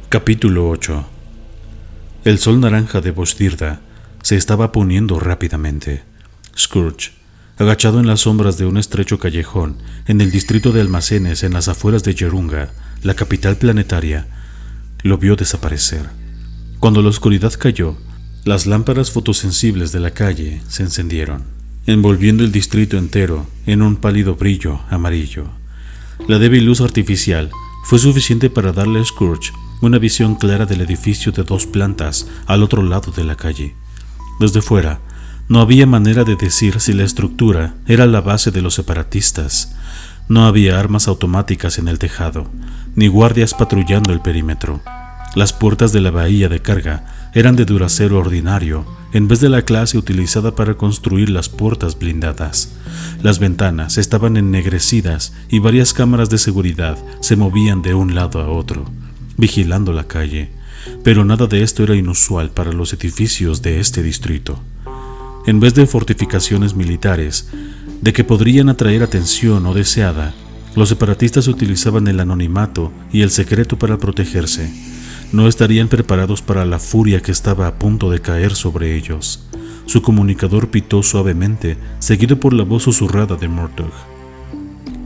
Capítulo 8. El sol naranja de Bosdirda se estaba poniendo rápidamente. Scrooge, agachado en las sombras de un estrecho callejón en el distrito de almacenes en las afueras de Jerunga, la capital planetaria, lo vio desaparecer. Cuando la oscuridad cayó, las lámparas fotosensibles de la calle se encendieron, envolviendo el distrito entero en un pálido brillo amarillo. La débil luz artificial fue suficiente para darle a Scrooge una visión clara del edificio de 2 plantas al otro lado de la calle. Desde fuera, no había manera de decir si la estructura era la base de los separatistas. No había armas automáticas en el tejado, ni guardias patrullando el perímetro. Las puertas de la bahía de carga eran de duracero ordinario, en vez de la clase utilizada para construir las puertas blindadas. Las ventanas estaban ennegrecidas y varias cámaras de seguridad se movían de un lado a otro, vigilando la calle, pero nada de esto era inusual para los edificios de este distrito. En vez de fortificaciones militares, de que podrían atraer atención no deseada, los separatistas utilizaban el anonimato y el secreto para protegerse. No estarían preparados para la furia que estaba a punto de caer sobre ellos. Su comunicador pitó suavemente, seguido por la voz susurrada de Murtaugh.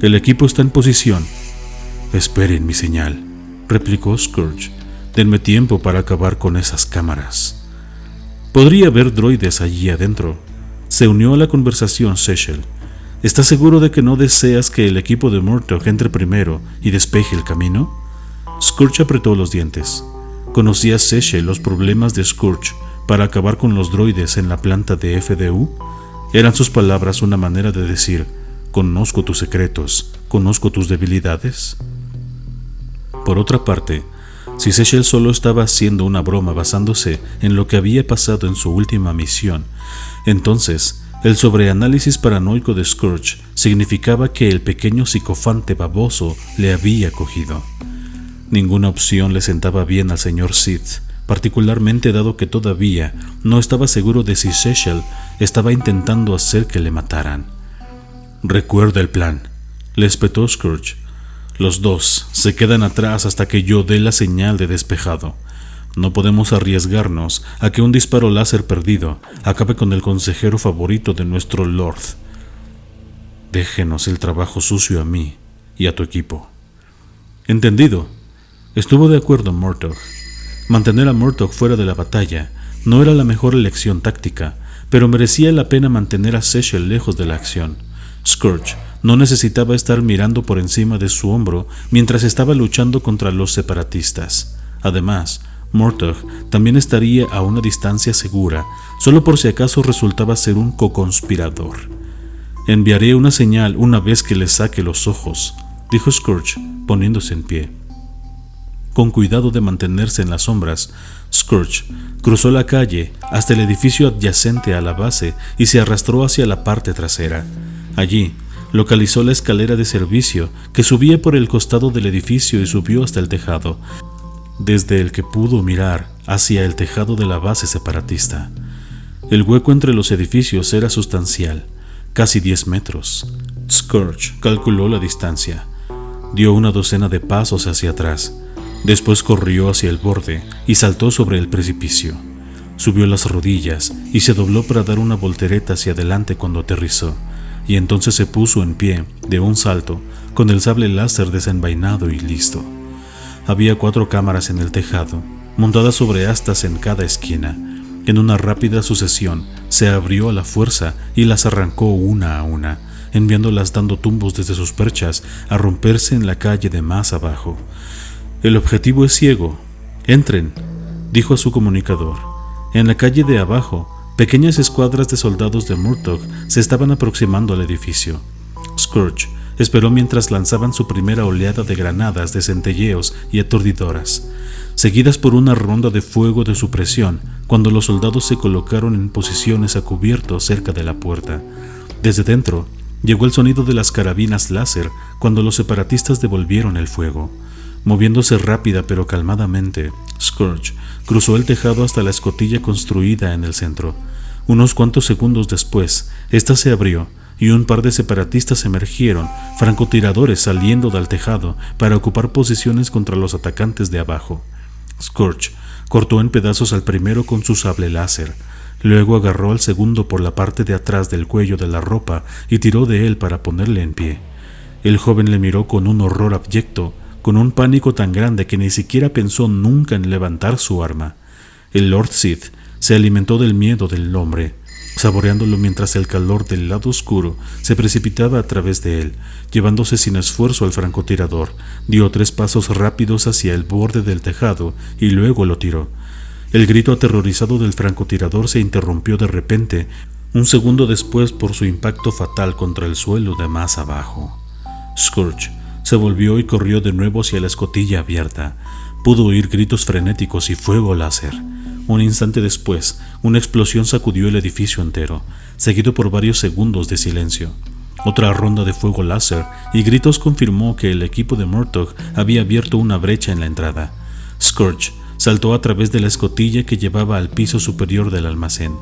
«El equipo está en posición». «Esperen mi señal», replicó Scrooge. «Denme tiempo para acabar con esas cámaras». «Podría haber droides allí adentro». Se unió a la conversación Sechel. «¿Estás seguro de que no deseas que el equipo de Murtaugh entre primero y despeje el camino?» Scrooge apretó los dientes. ¿Conocía Sechel los problemas de Scrooge para acabar con los droides en la planta de FDU? ¿Eran sus palabras una manera de decir: «Conozco tus secretos, conozco tus debilidades»? Por otra parte, si Sechel solo estaba haciendo una broma basándose en lo que había pasado en su última misión, entonces el sobreanálisis paranoico de Scrooge significaba que el pequeño psicofante baboso le había cogido. Ninguna opción le sentaba bien al señor Sith, particularmente dado que todavía no estaba seguro de si Sechel estaba intentando hacer que le mataran. «Recuerda el plan», le espetó Scrooge. «Los dos se quedan atrás hasta que yo dé la señal de despejado. No podemos arriesgarnos a que un disparo láser perdido acabe con el consejero favorito de nuestro Lord. Déjenos el trabajo sucio a mí y a tu equipo». «Entendido». Estuvo de acuerdo Murtaugh. Mantener a Murtaugh fuera de la batalla no era la mejor elección táctica, pero merecía la pena mantener a Sechel lejos de la acción. Scrooge no necesitaba estar mirando por encima de su hombro mientras estaba luchando contra los separatistas. Además, Murtaugh también estaría a una distancia segura, solo por si acaso resultaba ser un coconspirador. «Enviaré una señal una vez que le saque los ojos», dijo Scrooge, poniéndose en pie. Con cuidado de mantenerse en las sombras, Scrooge cruzó la calle hasta el edificio adyacente a la base y se arrastró hacia la parte trasera. Allí, localizó la escalera de servicio que subía por el costado del edificio y subió hasta el tejado, desde el que pudo mirar hacia el tejado de la base separatista. El hueco entre los edificios era sustancial, casi 10 metros. Scrooge calculó la distancia. Dio una docena de pasos hacia atrás. Después corrió hacia el borde y saltó sobre el precipicio. Subió las rodillas y se dobló para dar una voltereta hacia adelante cuando aterrizó, y entonces se puso en pie de un salto, con el sable láser desenvainado y listo. Había 4 cámaras en el tejado, montadas sobre astas en cada esquina. En una rápida sucesión se abrió a la fuerza y las arrancó una a una, enviándolas dando tumbos desde sus perchas a romperse en la calle de más abajo. «El objetivo es ciego. Entren», dijo a su comunicador. En la calle de abajo, pequeñas escuadras de soldados de Murtaugh se estaban aproximando al edificio. Scrooge esperó mientras lanzaban su primera oleada de granadas de centelleos y aturdidoras, seguidas por una ronda de fuego de supresión cuando los soldados se colocaron en posiciones a cubierto cerca de la puerta. Desde dentro, llegó el sonido de las carabinas láser cuando los separatistas devolvieron el fuego. Moviéndose rápida pero calmadamente, Scrooge cruzó el tejado hasta la escotilla construida en el centro. Unos cuantos segundos después, ésta se abrió y un par de separatistas emergieron, francotiradores saliendo del tejado para ocupar posiciones contra los atacantes de abajo. Scourge cortó en pedazos al primero con su sable láser. Luego agarró al segundo por la parte de atrás del cuello de la ropa y tiró de él para ponerle en pie. El joven le miró con un horror abyecto, con un pánico tan grande que ni siquiera pensó nunca en levantar su arma. El Lord Sith se alimentó del miedo del hombre, saboreándolo mientras el calor del lado oscuro se precipitaba a través de él, llevándose sin esfuerzo al francotirador. Dio 3 pasos rápidos hacia el borde del tejado y luego lo tiró. El grito aterrorizado del francotirador se interrumpió de repente, un segundo después por su impacto fatal contra el suelo de más abajo. Scourge se volvió y corrió de nuevo hacia la escotilla abierta. Pudo oír gritos frenéticos y fuego láser. Un instante después, una explosión sacudió el edificio entero, seguido por varios segundos de silencio. Otra ronda de fuego láser y gritos confirmó que el equipo de Murtaugh había abierto una brecha en la entrada. Scourge saltó a través de la escotilla que llevaba al piso superior del almacén.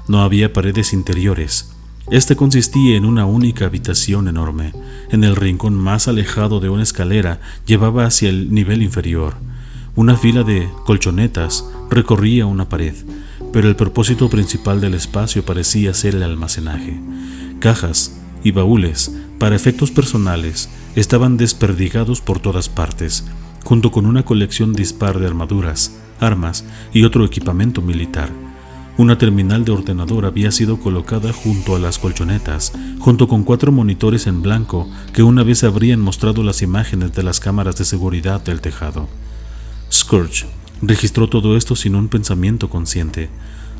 No había paredes interiores. Este consistía en una única habitación enorme. En el rincón más alejado de una escalera llevaba hacia el nivel inferior. Una fila de colchonetas recorría una pared, pero el propósito principal del espacio parecía ser el almacenaje. Cajas y baúles, para efectos personales, estaban desperdigados por todas partes, junto con una colección dispar de armaduras, armas y otro equipamiento militar. Una terminal de ordenador había sido colocada junto a las colchonetas, junto con 4 monitores en blanco que una vez habrían mostrado las imágenes de las cámaras de seguridad del tejado. Scourge registró todo esto sin un pensamiento consciente.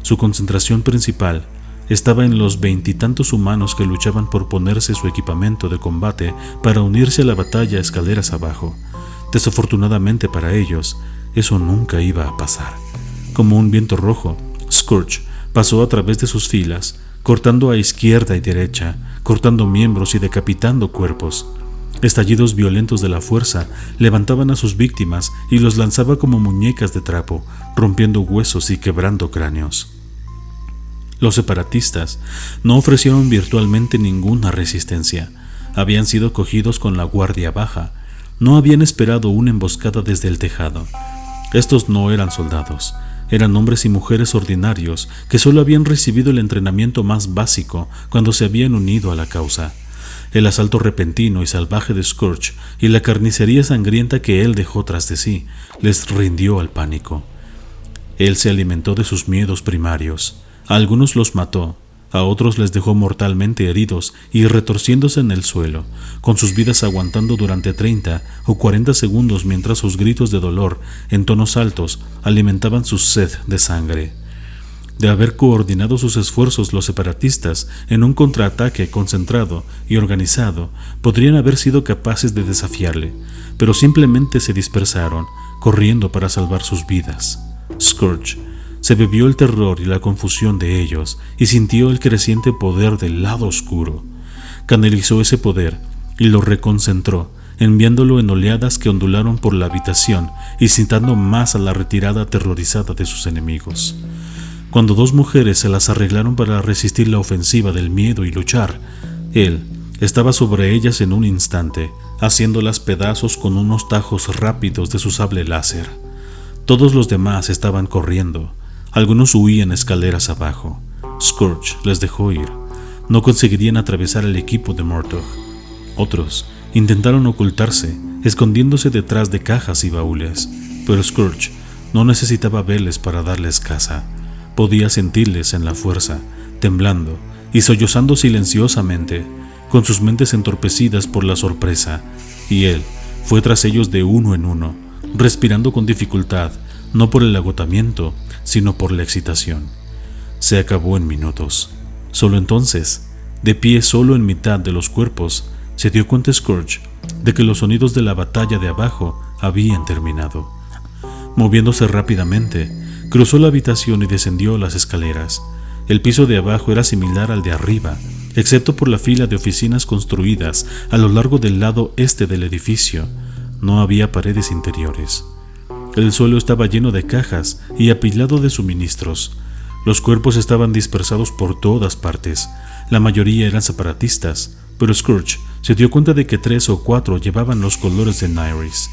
Su concentración principal estaba en los 20 y tantos humanos que luchaban por ponerse su equipamiento de combate para unirse a la batalla escaleras abajo. Desafortunadamente para ellos, eso nunca iba a pasar. Como un viento rojo, Scourge pasó a través de sus filas, cortando a izquierda y derecha, cortando miembros y decapitando cuerpos. Estallidos violentos de la fuerza levantaban a sus víctimas y los lanzaba como muñecas de trapo, rompiendo huesos y quebrando cráneos. Los separatistas no ofrecieron virtualmente ninguna resistencia. Habían sido cogidos con la guardia baja. No habían esperado una emboscada desde el tejado. Estos no eran soldados. Eran hombres y mujeres ordinarios que solo habían recibido el entrenamiento más básico cuando se habían unido a la causa. El asalto repentino y salvaje de Scourge y la carnicería sangrienta que él dejó tras de sí les rindió al pánico. Él se alimentó de sus miedos primarios. A algunos los mató, a otros les dejó mortalmente heridos y retorciéndose en el suelo, con sus vidas aguantando durante 30 o 40 segundos mientras sus gritos de dolor, en tonos altos, alimentaban su sed de sangre. De haber coordinado sus esfuerzos los separatistas en un contraataque concentrado y organizado, podrían haber sido capaces de desafiarle, pero simplemente se dispersaron, corriendo para salvar sus vidas. Scourge se bebió el terror y la confusión de ellos y sintió el creciente poder del lado oscuro. Canalizó ese poder y lo reconcentró, enviándolo en oleadas que ondularon por la habitación y citando más a la retirada aterrorizada de sus enemigos. Cuando 2 mujeres se las arreglaron para resistir la ofensiva del miedo y luchar, él estaba sobre ellas en un instante, haciéndolas pedazos con unos tajos rápidos de su sable láser. Todos los demás estaban corriendo. Algunos huían escaleras abajo. Scourge les dejó ir. No conseguirían atravesar el equipo de Murtaugh. Otros intentaron ocultarse, escondiéndose detrás de cajas y baúles, pero Scourge no necesitaba verles para darles caza. Podía sentirles en la fuerza, temblando y sollozando silenciosamente, con sus mentes entorpecidas por la sorpresa, y él fue tras ellos de uno en uno, respirando con dificultad, no por el agotamiento, sino por la excitación. Se acabó en minutos. Solo entonces, de pie solo en mitad de los cuerpos, se dio cuenta Scourge de que los sonidos de la batalla de abajo habían terminado. Moviéndose rápidamente, cruzó la habitación y descendió las escaleras. El piso de abajo era similar al de arriba, excepto por la fila de oficinas construidas a lo largo del lado este del edificio. No había paredes interiores. El suelo estaba lleno de cajas y apilado de suministros. Los cuerpos estaban dispersados por todas partes. La mayoría eran separatistas, pero Scourge se dio cuenta de que 3 o 4 llevaban los colores de Nyriss.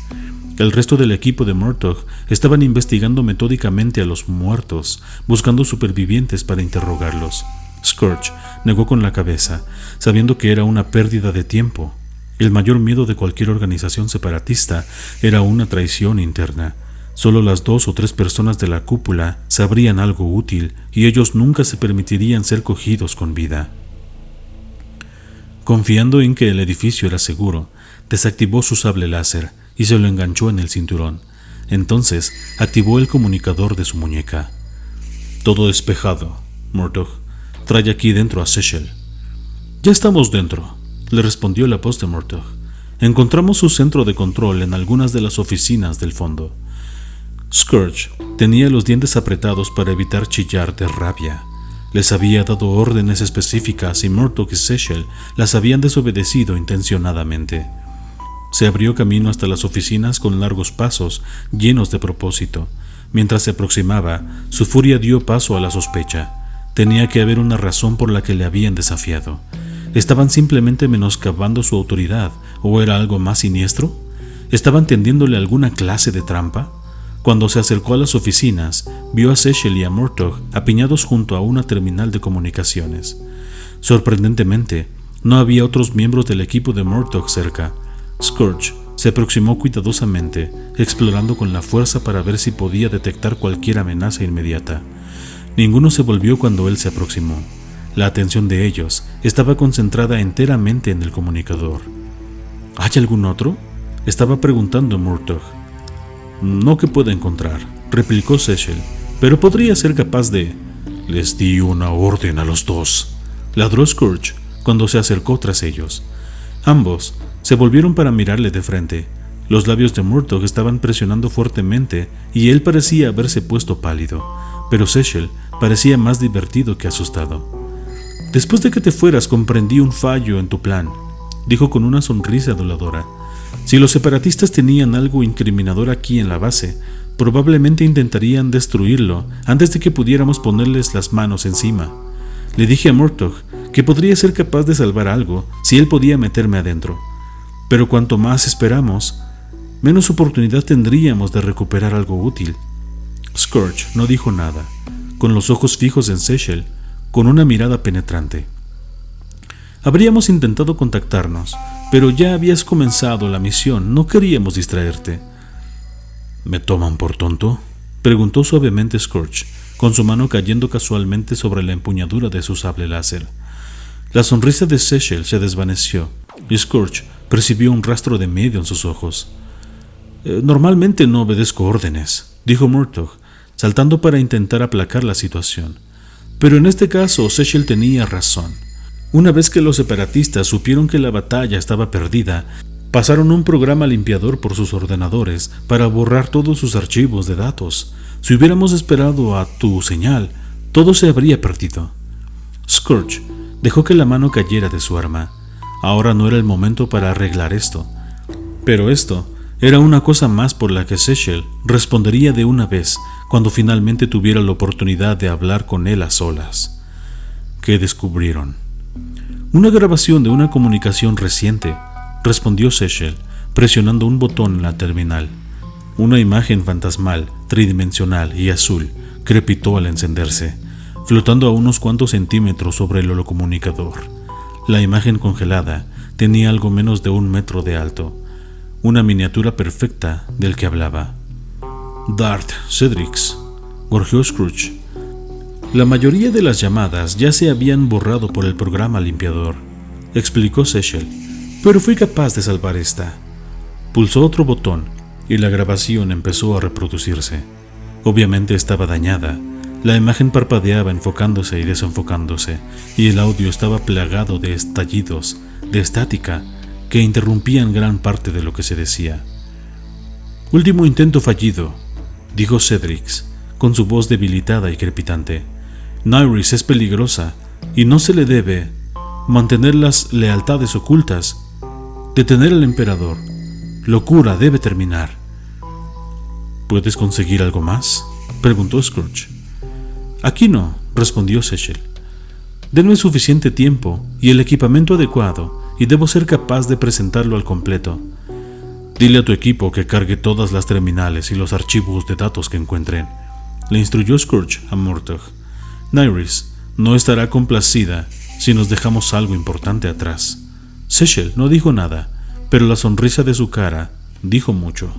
El resto del equipo de Murtaugh estaban investigando metódicamente a los muertos, buscando supervivientes para interrogarlos. Scourge negó con la cabeza, sabiendo que era una pérdida de tiempo. El mayor miedo de cualquier organización separatista era una traición interna. Solo las 2 o 3 personas de la cúpula sabrían algo útil y ellos nunca se permitirían ser cogidos con vida. Confiando en que el edificio era seguro, desactivó su sable láser y se lo enganchó en el cinturón. Entonces activó el comunicador de su muñeca. «Todo despejado, Murtaugh. Trae aquí dentro a Sechel». «Ya estamos dentro», le respondió la voz de Murtaugh. «Encontramos su centro de control en algunas de las oficinas del fondo». Scourge tenía los dientes apretados para evitar chillar de rabia. Les había dado órdenes específicas y Murtaugh y Sechel las habían desobedecido intencionadamente. Se abrió camino hasta las oficinas con largos pasos, llenos de propósito. Mientras se aproximaba, su furia dio paso a la sospecha. Tenía que haber una razón por la que le habían desafiado. ¿Estaban simplemente menoscabando su autoridad o era algo más siniestro? ¿Estaban tendiéndole alguna clase de trampa? Cuando se acercó a las oficinas, vio a Sechel y a Murtaugh apiñados junto a una terminal de comunicaciones. Sorprendentemente, no había otros miembros del equipo de Murtaugh cerca. Scourge se aproximó cuidadosamente, explorando con la fuerza para ver si podía detectar cualquier amenaza inmediata. Ninguno se volvió cuando él se aproximó. La atención de ellos estaba concentrada enteramente en el comunicador. ¿Hay algún otro?, estaba preguntando Murtaugh. «No que pueda encontrar», replicó Sechel, «pero podría ser capaz de...» «Les di una orden a los 2», ladró Scourge cuando se acercó tras ellos. Ambos se volvieron para mirarle de frente. Los labios de Murtaugh estaban presionando fuertemente y él parecía haberse puesto pálido, pero Sechel parecía más divertido que asustado. «Después de que te fueras comprendí un fallo en tu plan», dijo con una sonrisa aduladora. «Si los separatistas tenían algo incriminador aquí en la base, probablemente intentarían destruirlo antes de que pudiéramos ponerles las manos encima. Le dije a Murtaugh que podría ser capaz de salvar algo si él podía meterme adentro. Pero cuanto más esperamos, menos oportunidad tendríamos de recuperar algo útil». Scourge no dijo nada, con los ojos fijos en Sechel, con una mirada penetrante. «Habríamos intentado contactarnos, pero ya habías comenzado la misión, no queríamos distraerte». «¿Me toman por tonto?», preguntó suavemente Scourge, con su mano cayendo casualmente sobre la empuñadura de su sable láser. La sonrisa de Sechel se desvaneció y Scourge percibió un rastro de miedo en sus ojos. «Normalmente no obedezco órdenes», dijo Murtaugh, saltando para intentar aplacar la situación. Pero en este caso Sechel tenía razón. Una vez que los separatistas supieron que la batalla estaba perdida, pasaron un programa limpiador por sus ordenadores para borrar todos sus archivos de datos. Si hubiéramos esperado a tu señal, todo se habría perdido. Scourge dejó que la mano cayera de su arma. Ahora no era el momento para arreglar esto. Pero esto era una cosa más por la que Sechel respondería de una vez cuando finalmente tuviera la oportunidad de hablar con él a solas. ¿Qué descubrieron? «Una grabación de una comunicación reciente», respondió Sechel, presionando un botón en la terminal. Una imagen fantasmal, tridimensional y azul crepitó al encenderse, flotando a unos cuantos centímetros sobre el holocomunicador. La imagen congelada tenía algo menos de 1 metro de alto, una miniatura perfecta del que hablaba. «Darth Cedrix», gorjeó Scourge. «La mayoría de las llamadas ya se habían borrado por el programa limpiador», explicó Sechel, «pero fui capaz de salvar esta». Pulsó otro botón y la grabación empezó a reproducirse. Obviamente estaba dañada. La imagen parpadeaba enfocándose y desenfocándose, y el audio estaba plagado de estallidos, de estática, que interrumpían gran parte de lo que se decía. «Último intento fallido», dijo Cedrix, con su voz debilitada y crepitante. «Nyriss es peligrosa, y no se le debe mantener las lealtades ocultas. Detener al emperador. Locura debe terminar». «¿Puedes conseguir algo más?», preguntó Scourge. «Aquí no», respondió Sechel. «Denme suficiente tiempo y el equipamiento adecuado, y debo ser capaz de presentarlo al completo». Dile a tu equipo que cargue todas las terminales y los archivos de datos que encuentren, le instruyó Scrooge a Murtaugh. Nyris no estará complacida si nos dejamos algo importante atrás. Sechel no dijo nada, pero la sonrisa de su cara dijo mucho.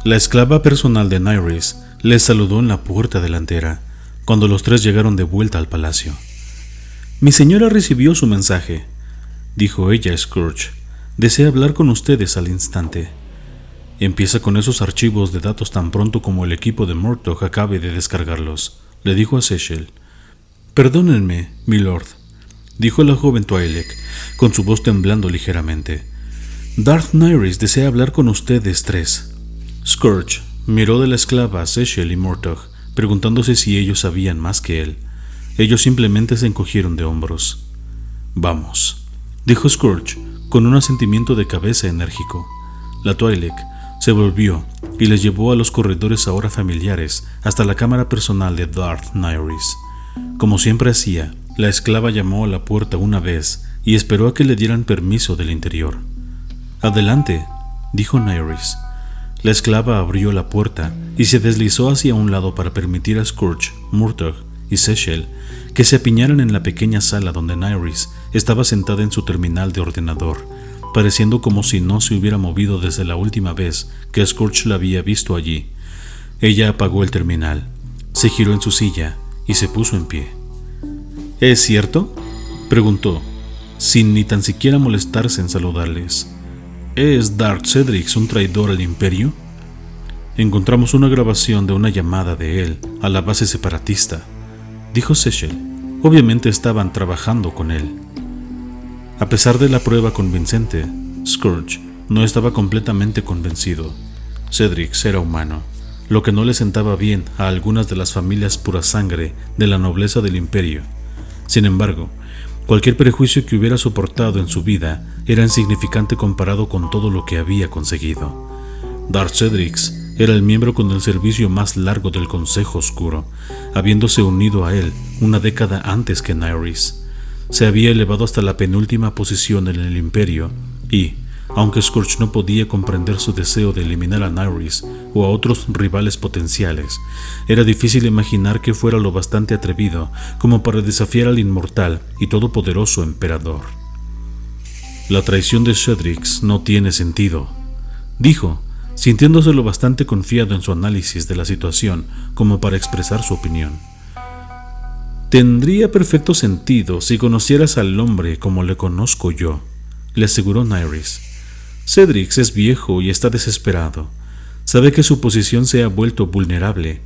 La esclava personal de Nyris les saludó en la puerta delantera cuando los tres llegaron de vuelta al palacio. «Mi señora recibió su mensaje», dijo ella a Scrooge. «Desea hablar con ustedes al instante. Empieza con esos archivos de datos tan pronto como el equipo de Murtaugh acabe de descargarlos», le dijo a Sechel. «Perdónenme, milord», dijo la joven Twi'lek, con su voz temblando ligeramente. «Darth Nyris desea hablar con ustedes tres». Scrooge miró de la esclava a Sechel y Murtaugh, preguntándose si ellos sabían más que él. Ellos simplemente se encogieron de hombros. «Vamos», dijo Scrooge, con un asentimiento de cabeza enérgico. La Twi'lek se volvió y les llevó a los corredores ahora familiares hasta la cámara personal de Darth Nyris. Como siempre hacía, la esclava llamó a la puerta una vez y esperó a que le dieran permiso del interior. «Adelante», dijo Nyris. La esclava abrió la puerta y se deslizó hacia un lado para permitir a Scrooge, Murtaugh y Sechel que se apiñaran en la pequeña sala donde Nyris estaba sentada en su terminal de ordenador, pareciendo como si no se hubiera movido desde la última vez que Scrooge la había visto allí. Ella apagó el terminal, se giró en su silla y se puso en pie. «¿Es cierto?», preguntó, sin ni tan siquiera molestarse en saludarles. «¿Es Darth Cedrix un traidor al Imperio?». «Encontramos una grabación de una llamada de él a la base separatista», dijo Sechel. «Obviamente estaban trabajando con él». A pesar de la prueba convincente, Scrooge no estaba completamente convencido. Cedrix era humano, lo que no le sentaba bien a algunas de las familias pura sangre de la nobleza del Imperio. Sin embargo, cualquier prejuicio que hubiera soportado en su vida era insignificante comparado con todo lo que había conseguido. Darth Cedrix era el miembro con el servicio más largo del Consejo Oscuro, habiéndose unido a él una década antes que Nyris. Se había elevado hasta la penúltima posición en el Imperio y, aunque Scrooge no podía comprender su deseo de eliminar a Nyris o a otros rivales potenciales, era difícil imaginar que fuera lo bastante atrevido como para desafiar al inmortal y todopoderoso emperador. «La traición de Cedrix no tiene sentido», dijo, sintiéndose lo bastante confiado en su análisis de la situación como para expresar su opinión. «Tendría perfecto sentido si conocieras al hombre como le conozco yo», le aseguró Nyris. «Cedrix es viejo y está desesperado. Sabe que su posición se ha vuelto vulnerable.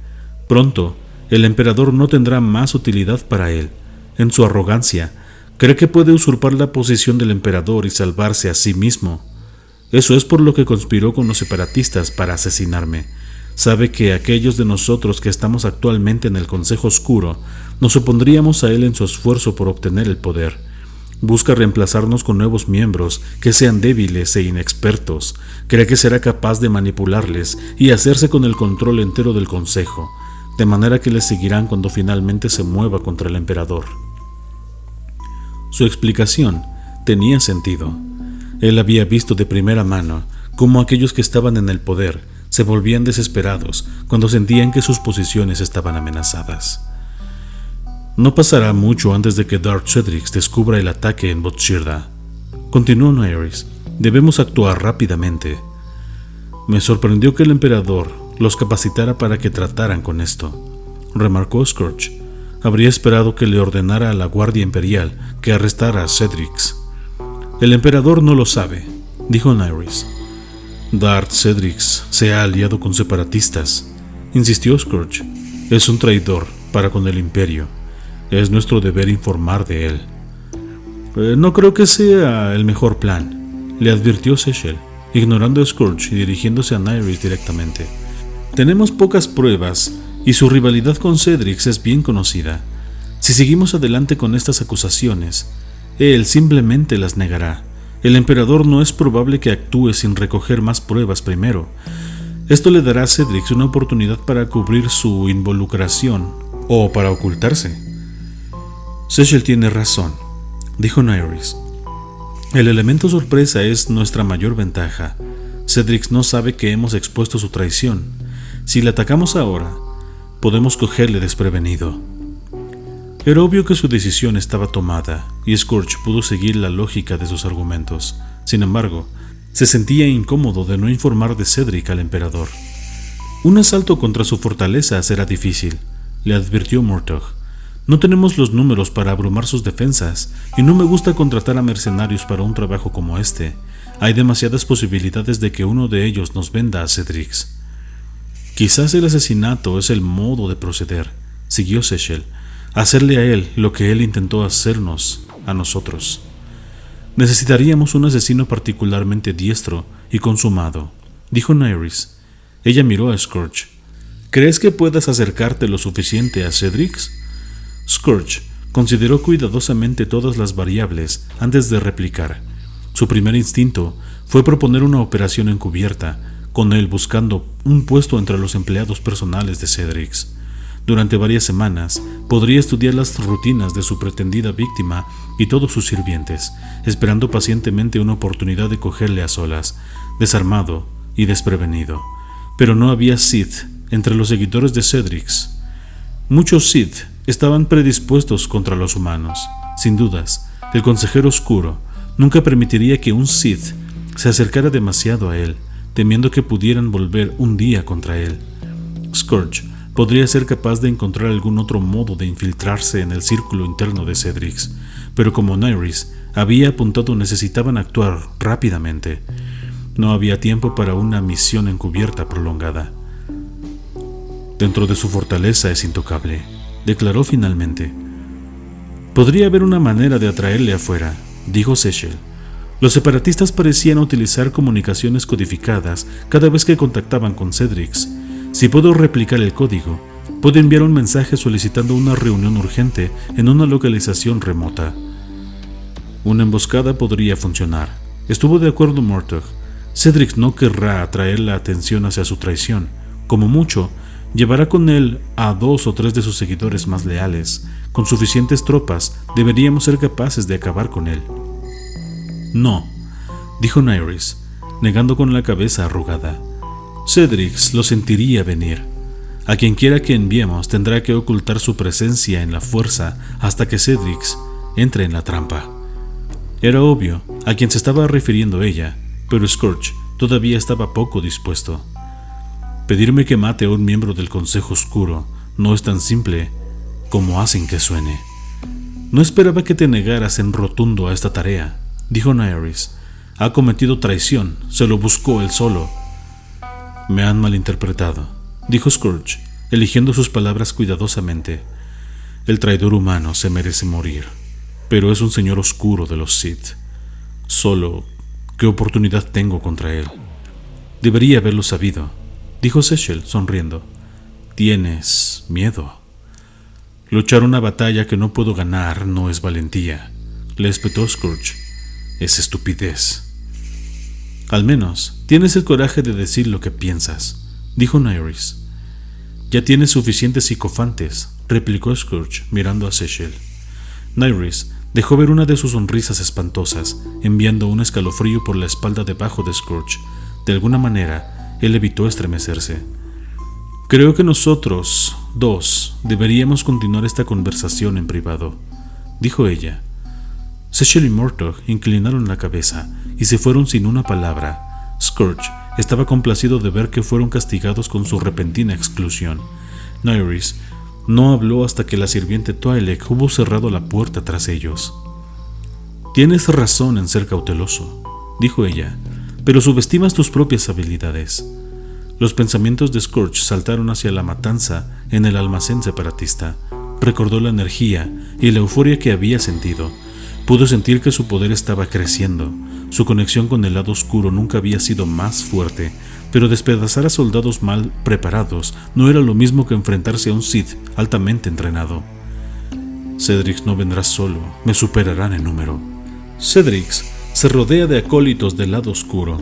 Pronto, el emperador no tendrá más utilidad para él. En su arrogancia, cree que puede usurpar la posición del emperador y salvarse a sí mismo. Eso es por lo que conspiró con los separatistas para asesinarme. Sabe que aquellos de nosotros que estamos actualmente en el Consejo Oscuro nos opondríamos a él en su esfuerzo por obtener el poder. Busca reemplazarnos con nuevos miembros que sean débiles e inexpertos. Cree que será capaz de manipularles y hacerse con el control entero del Consejo, de manera que les seguirán cuando finalmente se mueva contra el emperador». Su explicación tenía sentido. Él había visto de primera mano cómo aquellos que estaban en el poder se volvían desesperados cuando sentían que sus posiciones estaban amenazadas. «No pasará mucho antes de que Darth Cedrix descubra el ataque en Botshirda», continuó Nyris. «Debemos actuar rápidamente. Me sorprendió que el emperador los capacitara para que trataran con esto», remarcó Scrooge. «Habría esperado que le ordenara a la Guardia Imperial que arrestara a Cedrix». «El emperador no lo sabe», dijo Nyris. «Darth Cedrix se ha aliado con separatistas», insistió Scrooge. «Es un traidor para con el Imperio. Es nuestro deber informar de él». «No creo que sea el mejor plan», le advirtió Sechel, ignorando a Scrooge y dirigiéndose a Nyris directamente. «Tenemos pocas pruebas y su rivalidad con Cedrix es bien conocida. Si seguimos adelante con estas acusaciones, él simplemente las negará. El emperador no es probable que actúe sin recoger más pruebas primero. Esto le dará a Cedrix una oportunidad para cubrir su involucración o para ocultarse». «Sechel tiene razón», dijo Nyris. El elemento sorpresa es nuestra mayor ventaja. Cedric no sabe que hemos expuesto su traición. Si le atacamos ahora, podemos cogerle desprevenido. Era obvio que su decisión estaba tomada, y Scourge pudo seguir la lógica de sus argumentos. Sin embargo, se sentía incómodo de no informar de Cedric al emperador. Un asalto contra su fortaleza será difícil, le advirtió Murtagh. No tenemos los números para abrumar sus defensas, y no me gusta contratar a mercenarios para un trabajo como este. Hay demasiadas posibilidades de que uno de ellos nos venda a Cedric. Quizás el asesinato es el modo de proceder, siguió Sechel. Hacerle a él lo que él intentó hacernos a nosotros. Necesitaríamos un asesino particularmente diestro y consumado, dijo Nyris. Ella miró a Scourge. ¿Crees que puedas acercarte lo suficiente a Cedric? Scourge consideró cuidadosamente todas las variables antes de replicar. Su primer instinto fue proponer una operación encubierta, con él buscando un puesto entre los empleados personales de Cedric. Durante varias semanas podría estudiar las rutinas de su pretendida víctima y todos sus sirvientes, esperando pacientemente una oportunidad de cogerle a solas, desarmado y desprevenido. Pero no había Sith entre los seguidores de Cedric. Muchos Sith estaban predispuestos contra los humanos. Sin dudas, el consejero oscuro nunca permitiría que un Sith se acercara demasiado a él, temiendo que pudieran volver un día contra él. Scourge podría ser capaz de encontrar algún otro modo de infiltrarse en el círculo interno de Cedric, pero como Nyris había apuntado, necesitaban actuar rápidamente. No había tiempo para una misión encubierta prolongada. Dentro de su fortaleza es intocable, declaró finalmente. Podría haber una manera de atraerle afuera, dijo Sechel. Los separatistas parecían utilizar comunicaciones codificadas cada vez que contactaban con Cedric. Si puedo replicar el código, puedo enviar un mensaje solicitando una reunión urgente en una localización remota. Una emboscada podría funcionar. Estuvo de acuerdo Murtagh. Cedric no querrá atraer la atención hacia su traición. Como mucho, llevará con él a 2 o 3 de sus seguidores más leales. Con suficientes tropas, deberíamos ser capaces de acabar con él. No, dijo Nyris, negando con la cabeza arrugada. Cedric lo sentiría venir. A quien quiera que enviemos tendrá que ocultar su presencia en la fuerza hasta que Cedric entre en la trampa. Era obvio a quien se estaba refiriendo ella, pero Scourge todavía estaba poco dispuesto. Pedirme que mate a un miembro del Consejo Oscuro no es tan simple como hacen que suene. No esperaba que te negaras en rotundo a esta tarea, dijo Nyris. Ha cometido traición, se lo buscó él solo. Me han malinterpretado, dijo Scourge, eligiendo sus palabras cuidadosamente. El traidor humano se merece morir, pero es un señor oscuro de los Sith. Solo, ¿qué oportunidad tengo contra él? Debería haberlo sabido, dijo Sechel, sonriendo. Tienes miedo. Luchar una batalla que no puedo ganar no es valentía, le espetó Scourge. Es estupidez. Al menos tienes el coraje de decir lo que piensas, dijo Nyris. Ya tienes suficientes psicofantes, replicó Scourge mirando a Sechel. Nyris dejó ver una de sus sonrisas espantosas, enviando un escalofrío por la espalda debajo de Scourge. De alguna manera, él evitó estremecerse. Creo que nosotros 2 deberíamos continuar esta conversación en privado, dijo ella. Sechel y Murtagh inclinaron la cabeza y se fueron sin una palabra. Scourge estaba complacido de ver que fueron castigados con su repentina exclusión. Nyris no habló hasta que la sirviente Twi'lek hubo cerrado la puerta tras ellos. Tienes razón en ser cauteloso, dijo ella, pero subestimas tus propias habilidades. Los pensamientos de Scourge saltaron hacia la matanza en el almacén separatista. Recordó la energía y la euforia que había sentido. Pudo sentir que su poder estaba creciendo. Su conexión con el lado oscuro nunca había sido más fuerte, pero despedazar a soldados mal preparados no era lo mismo que enfrentarse a un Sith altamente entrenado. Cedric no vendrá solo, me superarán en número. Cedric se rodea de acólitos del lado oscuro.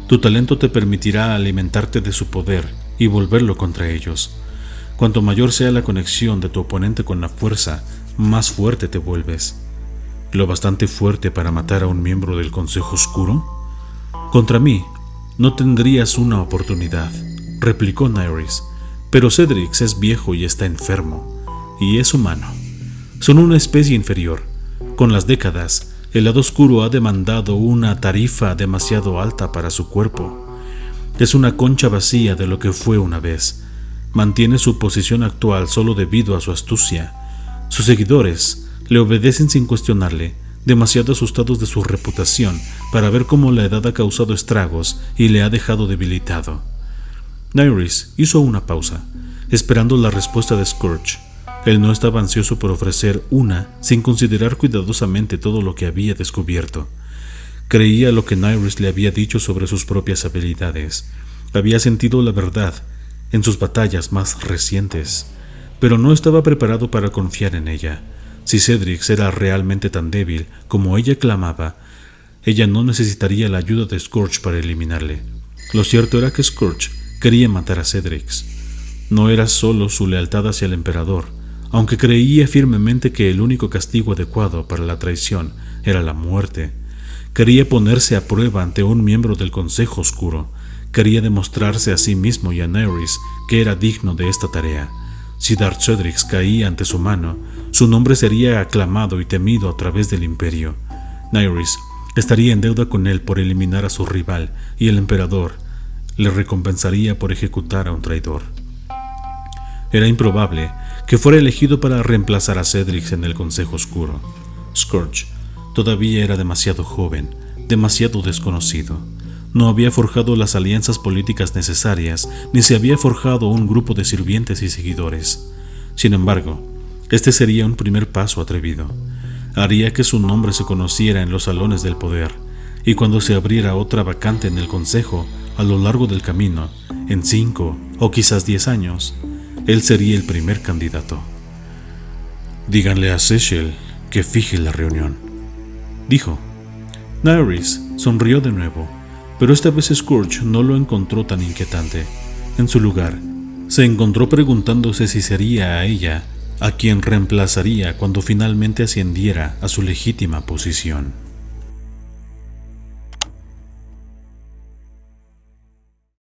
Tu talento te permitirá alimentarte de su poder y volverlo contra ellos. Cuanto mayor sea la conexión de tu oponente con la fuerza, más fuerte te vuelves. lo bastante fuerte para matar a un miembro del Consejo Oscuro? Contra mí no tendrías una oportunidad, replicó Nyris, pero Cedrix es viejo y está enfermo, y es humano. Son una especie inferior. Con las décadas, el lado oscuro ha demandado una tarifa demasiado alta para su cuerpo. Es una concha vacía de lo que fue una vez. Mantiene su posición actual solo debido a su astucia. Sus seguidores le obedecen sin cuestionarle, demasiado asustados de su reputación para ver cómo la edad ha causado estragos y le ha dejado debilitado. Nyris hizo una pausa, esperando la respuesta de Scourge. Él no estaba ansioso por ofrecer una sin considerar cuidadosamente todo lo que había descubierto. Creía lo que Nyris le había dicho sobre sus propias habilidades. Había sentido la verdad en sus batallas más recientes, pero no estaba preparado para confiar en ella. Si Cedrix era realmente tan débil como ella clamaba, ella no necesitaría la ayuda de Scourge para eliminarle. Lo cierto era que Scourge quería matar a Cedrix. No era solo su lealtad hacia el emperador, aunque creía firmemente que el único castigo adecuado para la traición era la muerte. Quería ponerse a prueba ante un miembro del Consejo Oscuro. Quería demostrarse a sí mismo y a Nyris que era digno de esta tarea. Si Darth Cedrix caía ante su mano, su nombre sería aclamado y temido a través del Imperio. Nyris estaría en deuda con él por eliminar a su rival, y el emperador le recompensaría por ejecutar a un traidor. Era improbable que fuera elegido para reemplazar a Cedrix en el Consejo Oscuro. Scourge todavía era demasiado joven, demasiado desconocido. No había forjado las alianzas políticas necesarias, ni se había forjado un grupo de sirvientes y seguidores. Sin embargo, este sería un primer paso atrevido. Haría que su nombre se conociera en los salones del poder, y cuando se abriera otra vacante en el Consejo, a lo largo del camino, en 5 o quizás 10 años, él sería el primer candidato. «Díganle a Zeshel que fije la reunión», dijo. Nyris sonrió de nuevo, pero esta vez Scourge no lo encontró tan inquietante. En su lugar, se encontró preguntándose si sería a ella a quien reemplazaría cuando finalmente ascendiera a su legítima posición.